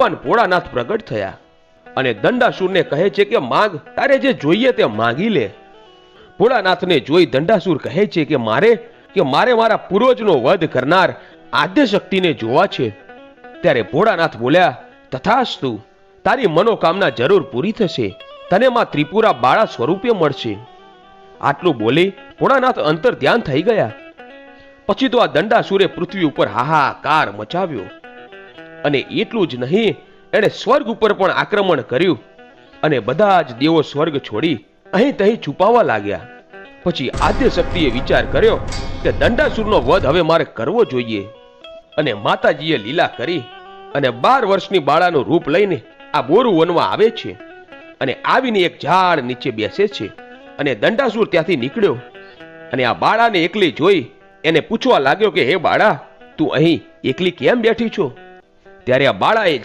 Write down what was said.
ભગવાન ભોળાનાથ પ્રગટ થયા અને દંડાસુરને કહે છે કે માગ, તારે જે જોઈએ તે માગી લે. ભોળાનાથને જોઈ દંડાસુર કહે છે કે મારે મારા પૂર્વજનો વધ કરનાર આદ્ય શક્તિને જોવા છે. ત્યારે ભોળાનાથ બોલ્યા, તથાસ્તુ, તારી મનોકામના જરૂર પૂરી થશે. તને માં ત્રિપુરા બાળા સ્વરૂપે મળશે. આટલું બોલી ભોળાનાથ અંતર ધ્યાન થઈ ગયા. પછી તો આ દંડાસુરે પૃથ્વી ઉપર હાહાકાર મચાવ્યો. અને એટલું જ નહીં, એણે સ્વર્ગ ઉપર પણ આક્રમણ કર્યું અને બધા જ દેવો સ્વર્ગ છોડી અહીં તહીં છુપાવા લાગ્યા. પછી આદ્ય શક્તિએ વિચાર કર્યો કે દંડાસુરનો વધ હવે મારે કરવો જોઈએ. અને માતાજીએ લીલા કરી અને 12 વર્ષની બાળાનું રૂપ લઈને આ બોરુ વનમાં આવે છે અને આવીને એક ઝાડ નીચે બેસે છે. અને દંડાસુર ત્યાંથી નીકળ્યો અને આ બાળાને એકલી જોઈ એને પૂછવા લાગ્યો કે હે બાળા, તું અહીં એકલી કેમ બેઠી છો? ત્યારે આ બાળાએ